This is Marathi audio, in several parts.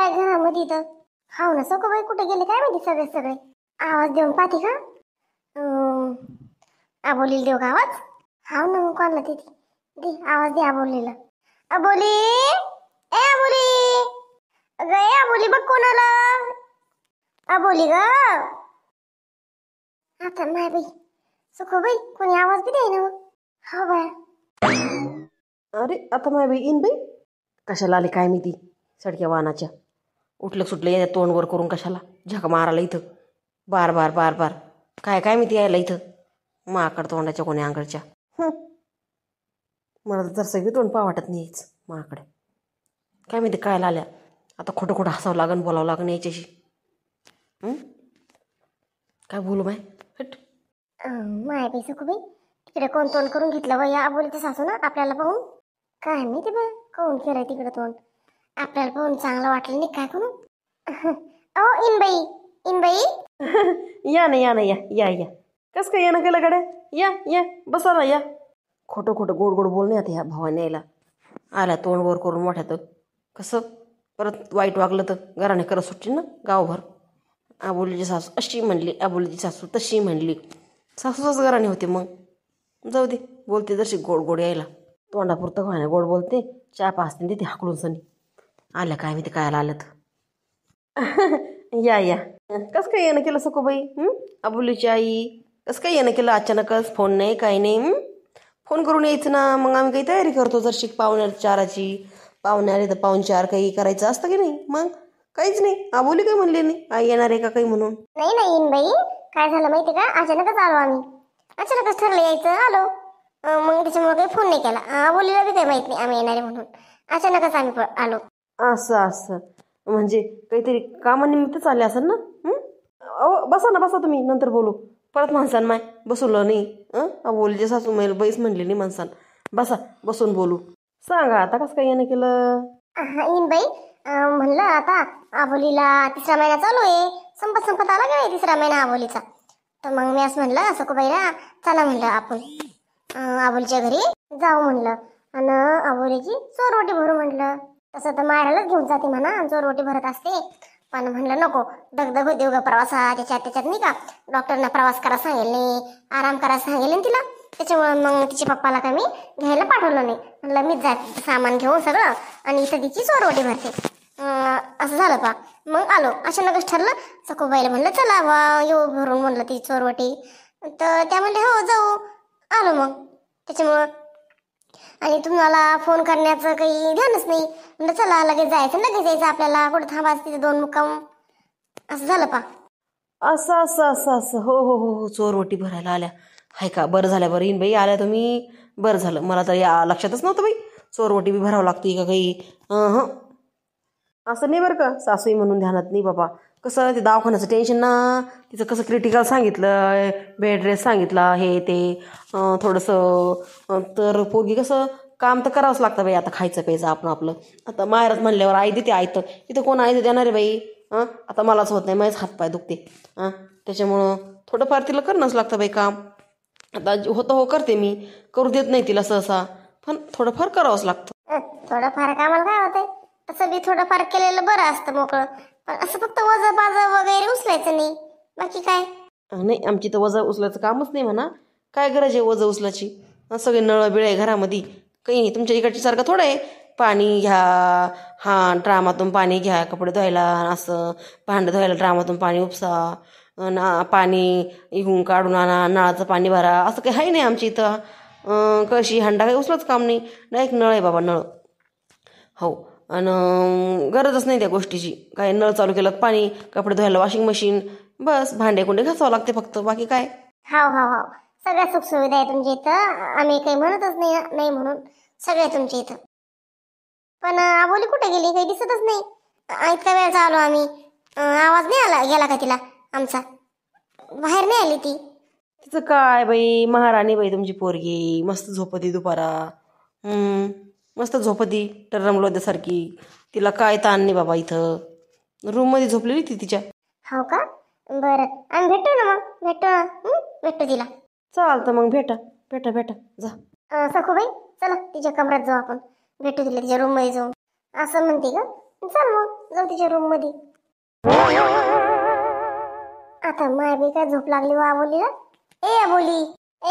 आहे घरामध्ये तर. हाव ना सकोबाई कुठे गेले काय माहिती सगळे सगळे. आवाज देऊन पाहते का? आबोलीला देऊ का आवाज? हाव ना मग कोणाला देते. दे आवाज दे आबोलीला. आबोली ए आबोली ग ए आबोली बघ कोणाला. आबोली ग. आता नाही बाई सकोबाई कोणी आवाज बी देईना मग. हो बाय. अरे आता माय बाई इन बाई कशाला आले काय मी ती सडक्या वाहनाच्या. उठलं सुटलं या तोंडवर करून कशाला झक मारायला इथं बार बार बार बार. काय काय मी ती यायला इथं माकड तोंडाच्या कोणी अंगडच्या. मला तर सगळी तोंड पा वाटत नाही यायच माकडे. काय मी ते काय आल्या आता खोटं खोटं हसावं लागन बोलावं लागन याच्याशी. काय बोलू बाय हट. माय बाई सकोबाई तिकडे कोण तोंड करून घेतलं बाई आबोलीचं सासू ना आपल्याला पाहून. काय माहिती बा कोण केलंय तिकडे तोंड. आपल्याला पाहून चांगलं वाटलं नाही काय करू. अहो इनबाई या ना या ना या या या कसं काय येणं केलं गड्या. या या बसा ना या. खोटं खोटं गोड गोड बोलणे आता ह्या भावाने यायला आल्या तोंडवर करून मोठ्यात. कसं परत वाईट वागलं तर घराने करत सुटली ना गावभर. आबोलीची सासू अशी म्हणली आबोलीची सासू तशी म्हणली. सासूच घराने होते मग. जाऊ दे बोलते जशी गोड गोड यायला तोंडापुरतं व्हायला गोड बोलते. चहा पाचते देते हाकलून सनी. आल्या काय मी ते कायला आलं तर. या या कसं काय येणं केलं सकोबाई. आबोलीची आई कसं काय येणं केलं अचानकच. फोन नाही काही नाही. फोन करून यायचं ना मग आम्ही काही तयारी करतो जर शिक पाहुण्या चाराची. पाहुण्यारे तर पाहुणचार काही करायचं असतं की नाही. मग काहीच नाही आबोली काही म्हणली नाही आई येणार आहे का काही म्हणून. नाही नाही इनबाई काय झालं माहिती का अचानकच आलो आम्ही. अचानकच ठरलं यायचं आलो. मग त्याच्यामुळे काही फोन नाही केला. आबोलीला बी काही माहित नाही आम्ही येणार आहे म्हणून. अचानकच आम्ही आलो. असं असं म्हणजे काहीतरी कामानिमित्तच आले असेल ना. बसा ना बसा तुम्ही नंतर बोलू. परत माणसान माय बसवलं नाही. बोलजे सासू मैल बैस म्हणली नाही माणसान. बसा बसून बोलू. सांगा आता कसं काय येणं केलं. इनबाई म्हणलं आता आबोलीला 3रा महिना चालू आहे. संपत आला का नाही 3रा महिना आबोलीचा. तर मग मी असं म्हणलं सकोबाईला चला म्हणलं आपण आबोलीच्या घरी जाऊ म्हणलं. आणि आबोलीची चोरवटी भरू म्हटलं. तसं तर मायरालाच घेऊन जाते म्हणा चोरवटी भरत असते. पण म्हणलं नको दगदग होते उगा प्रवासात त्याच्यात नाही का. डॉक्टरना प्रवास करा सांगेल नाही आराम करा सांगेल ना तिला. त्याच्यामुळे मग तिच्या पप्पाला का मी घ्यायला पाठवलं नाही. म्हणलं मीच जाते सामान घेऊन सगळं आणि इथं तिची चोरवटी भरते. असं झालं पा. मग आलो अचानकच ठरलं सकोबाईला म्हणलं चला वा येऊ भरून म्हणलं ती चोरवटी. तर त्या म्हणले हो जाऊ. आलो मग त्याच्यामुळं. आणि तुम्हाला फोन करण्याचं काही ध्यानच नाही. म्हणलं चला लगेच जायचं आपल्याला कुठं थांबायचं तिथे 2 मुक्काम. असं झालं पा. असं असं असं असं हो हो हो हो चोरवटी भरायला आल्या हाय का. बरं झालं बरं येईन बाई आल्या तुम्ही. बरं झालं मला तर या लक्षातच नव्हतं बाई चोरवटी बी भरावं लागते का काही. असं नाही बरं का सासूई म्हणून ध्यानात नाही बाबा. कसं ते दवाखान्याचं टेन्शन ना. तिचं कसं क्रिटिकल सांगितलं बेड रेस्ट सांगितला हे ते थोडंसं. तर पोरगी कसं काम तर करावंच लागतं बाई. आता खायचं प्यायचं आपण आपलं. आता माहेरात म्हणल्यावर आई देते आयतं. इथं कोण आई देणार आहे बाई. आता मलाच होत नाही माझेच हातपाय दुखते. त्याच्यामुळं थोडंफार तिला करणंच लागतं बाई काम. आता होतं हो करते मी करू देत नाही तिला सहसा. पण थोडंफार करावंच लागतं. थोडंफार कामाला काय होतंय. तसं बी थोडंफार केलेलं बरं असतं मोकळं. पण असं फक्त वजन बाजं वगैरे उचलायचं नाही बाकी काय. नाही आमची तर वजन उचलायचं कामच नाही म्हणा. काय गरज आहे वजन उचलायची. सगळे नळं बिळ आहे घरामध्ये. काही नाही तुमच्या इकडची सारखं थोडं आहे. पाणी घ्या ड्रामातून पाणी घ्या कपडे धुवायला. असं भांडं धुवायला ड्रामातून पाणी उपसा पाणी इहून काढून आणा नळाचं पाणी भरा. असं काही आहे नाही आमच्या इथं. कशी हंडा काही उचलाच काम नाही. डायरेक्ट नळ आहे बाबा नळ. हो आणि गरजच नाही त्या गोष्टीची. काय नळ चालू केलं पाणी कपडे धुवायला वॉशिंग मशीन बस भांडे कुंडे घासावं लागते फक्त बाकी काय. हो सगळ्या सुखसुविधा आहे तुमच्या इथं. आम्ही काही म्हणतच नाही म्हणून सगळे तुमच्या इथं. पण आबोली कुठे गेली काही दिसतच नाही. इतका वेळ चालू आम्ही. आवाज नाही आला गेला का तिला आमचा. बाहेर नाही आली ती. तिचं काय बाई महाराणी बाई तुमची पोरगी मस्त झोपती दुपारा. मस्त झोपती टरमलोद्यासारखी. तिला काय ताण नाही बाबा. इथं रूममध्ये झोपलेली ती तिच्या. हो का बरं आम्ही भेटू ना मग भेटू तिला. चालतं मग भेटा जा. सखूबाई चला तिच्या कमरात जाऊ आपण. भेटू तिला तिच्या रूममध्ये जाऊ. असं म्हणते का चल मग जाऊ तिच्या रूम मध्ये. आता माया बी काय झोप लागली वा बोलीला. ए बोली,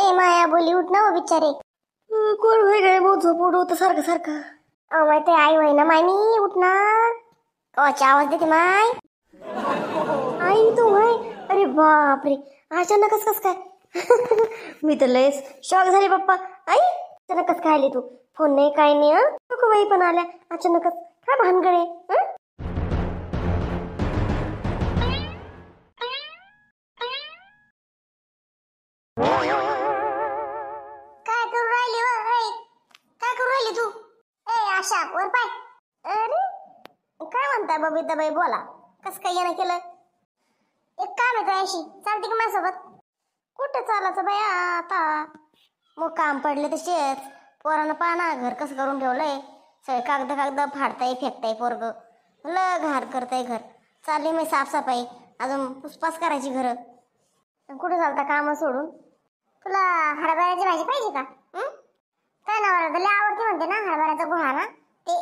ए माया बोली उठ ना हो बिचारे. कोण वेगळे बहुत झोप उडवतं सारखं सारखं. माहिती आई वय ना माय मी उठ ना. कवाची आवाज देते माय. आई तू वय. अरे बापरे अचानकच कस काय. मी तर लयच शॉक झाली पप्पा. आई अचानकच काय आली तू. फोन नाही काय नाही. नको बाई पण आल्या अचानकच. काय भानगडे. काय करू राहिली व आई. काय करू राहिली तू. ए आशा वर पाय. अरे काय म्हणताय बबिताबाई बोला. कस काय येणं केलं. एक काम आहे तुझ्याशी चालते का माझ्यासोबत. कुठं चालायचं बाया आता. मग काम पडले तसेच. पोरानं पाना घर कसं करून ठेवलंय. सगळे कागद कागद फाडताय फेकताय पोरग. ल घार करताय घर. चालली मी साफसफाई अजून पुसपास करायची घर. कुठं चालता काम सोडून. तुला हरभऱ्याची भाजी पाहिजे का. काय नाव लय आवडते म्हणते ना हरभऱ्याचा घोळाना. ते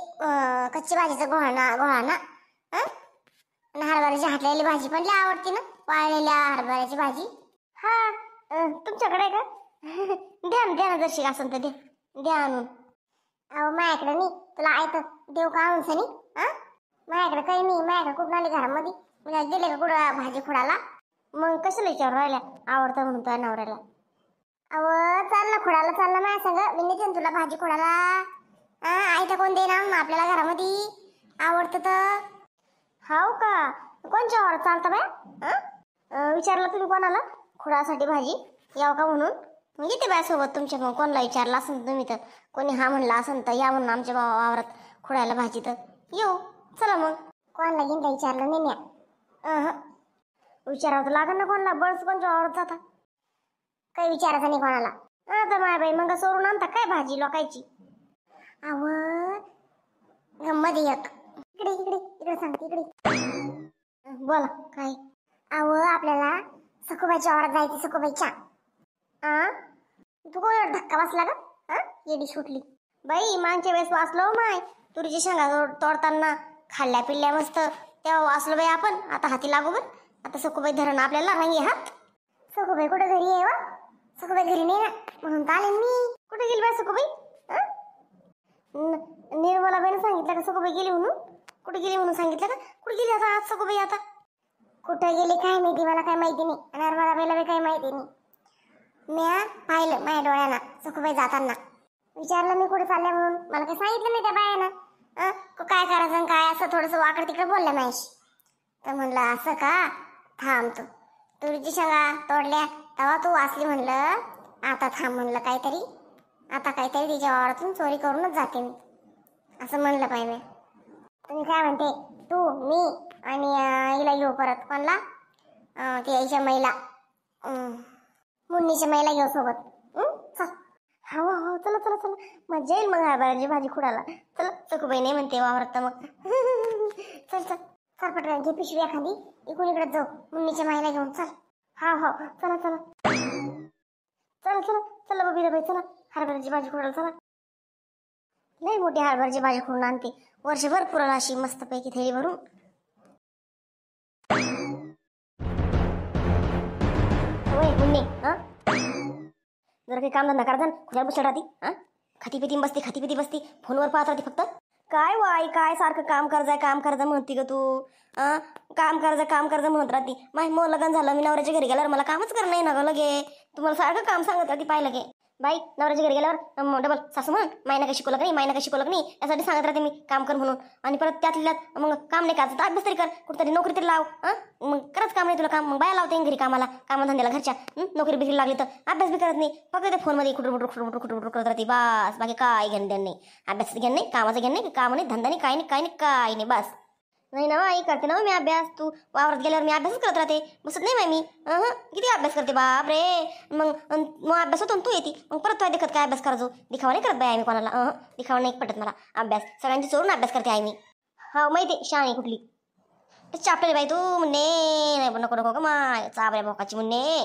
कच्ची भाजीचा घोळाना. आणि हरभऱ्याची हाटलेली भाजी पण लय आवडते ना. वाळलेल्या हरभऱ्याची भाजी. हा तुमच्याकडे का. द्या ना जशी असं तर द्या आणून. अहो माझ्याकडे नाही. तुला आयत देऊ का आणून सनी. माझ्याकडे काही नाही. माझ्याकडे कुठून आली घरामध्ये. म्हणजे दिले का कुठं भाजी खोडाला. मग कशाला विचारू राहिल्या आवडतं म्हणून तुझ्या नवऱ्याला. अव चाल ना खोडाला चाल ना माझ्या संग. मी नेते तुला भाजी खोडाला. आई तर कोण देणार आपल्याला घरामध्ये. आवडतं तर. हाव का कोणच्या वावर चालतं बाय. विचारलं तुम्ही कोणाला खुडासाठी भाजी याव का म्हणून. मग येते बाय सोबत तुमच्या. मग कोणाला विचारलं असेल तुम्ही तर. कोणी हा म्हणला असेल तर या म्हणून आमच्या वावरात खुडायला भाजी तर येऊ. चला मग. कोणाला घेऊन विचारलं नाही म्या. विचारावं तर लागेल ना कोणाला. बळच कोणच्या वावरात जाता. काही विचारायचं नाही कोणाला. आता माय बाई मग सोडून आणता काय भाजी लोकायची. अव गंमत एक. इकडे सांगते इकडे. बोला काय. अव आपल्याला सखूबाईच्या वावरात जायचं. सखूबाईच्या. तू कोण धक्का बसला का. येडी सुटली बाई. मागच्या वेळेस वाचलो माय. तुरीची शेंगा तोडताना खाल्ल्या पिल्ल्या मस्त. तेव्हा वाचलो बाई आपण. आता हाती लागू बर. आता सखूबाई धरण आपल्याला रंगी हात. सखूबाई कुठे घरी आहे वा. सखूबाई घरी नाही ना म्हणून तर आले मी. कुठे गेली बाई सखूबाई. निर्मलाबाईने सांगितलं का सखूबाई गेली म्हणून. कुठे गेली म्हणून सांगितलं का. कुठे गेली आता आज सखूबाई. आता कुठे गेली काय माहिती. मला काय माहिती नाही. निर्मलाबाईला बी काही माहिती नाही. म्या पाहिलं माझ्या डोळ्याला सखूबाई जाताना. विचारलं मी कुठे चालल्या म्हणून. मला काही सांगितलं नाही त्या बायानं. काय करायचं काय असं थोडंसं वाकड तिकडे बोललं माझ्याशी. तर म्हणलं असं का. थांब तू. तुरीची शेंगा तोडल्या तेव्हा तू वाचली म्हणलं. आता थांब म्हणलं काहीतरी. आता काहीतरी तिच्या वावरातून चोरी करूनच जाते मी. असं म्हणलं पाहिजे. तुम्ही काय म्हणते. तू मी आणि हिला घेऊ परत कोणला. ते यायच्या महिला मुन्नीच्या महिला घेऊ सोबत. चल. हो चला चला चला. मजा येईल मग हरभऱ्याची भाजी खुडाला. चला सखूबाई नाही म्हणते वावरात मग. चल चल चल पटकन घे पिशवी एखादी. इकडून इकडे जाऊ मुन्नीच्या महिला घेऊन. चल. हो चला चला चला चला चला बबिताबाई चला. हरभऱ्याची भाजी खुडायला चला. लई मोठी हरभऱ्याची भाजी खुडून आणते. वर्षभर पुराला अशी मस्तपैकी थैली भरून. मुन्नी जरा काही काम धंदा करा. खुशाल बसल्या राहती. खाती पिती बसती. फोनवर पाहत राहते फक्त. काय वाई काय सारखं काम करजा म्हणती ग तू. काम करजा म्हणत राहती. मग लग्न झालं मी नवऱ्याच्या घरी गेल्यावर मला कामच करणं नाही ना ग लगे. तुम्हाला सारखं काम सांगत राहती पाहिलं गे. बाई नवऱ्याच्या घरी गेल्यावर डबल सासू म्हण मायना काही शिकवलं नाही यासाठी सांगत राहते मी काम कर म्हणून. आणि परत त्यातल्यात मग काम नाही करायचं तर अभ्यास तरी कर. कुठतरी नोकरी तरी लाव. मग करत काम नाही तुला काम. मग बाया लावते घरी कामाला कामधंद्याला घरच्या. नोकरी बिकरी लागली तर अभ्यास बी करत नाही. फक्त ते फोनमध्ये खुटुर करत राहते बस. बाकी काय घेणं देणं नाही. अभ्यास घेणं नाही. कामाचं घेणं नाही. काम नाही धंदा नाही काय नाही बस. नाही ना आई करते ना मी अभ्यास. तू वावरात गेल्यावर मी अभ्यासच करत राहते. बसत नाही बाई मी. किती अभ्यास करते बाप रे. मग अभ्यास होतो तू येते. मग परत तुला देखत काय अभ्यास करायचो. दिखावा नाही करत बाई आई मी कोणाला. दिखावा नाही पटत मला. अभ्यास सगळ्यांची चोरून अभ्यास करते आई मी. हा माहिती शाणी कुठली चापटली बाई तू. म्हणणे नाही नको ग माय चाबऱ्या बोकाची म्हणणे.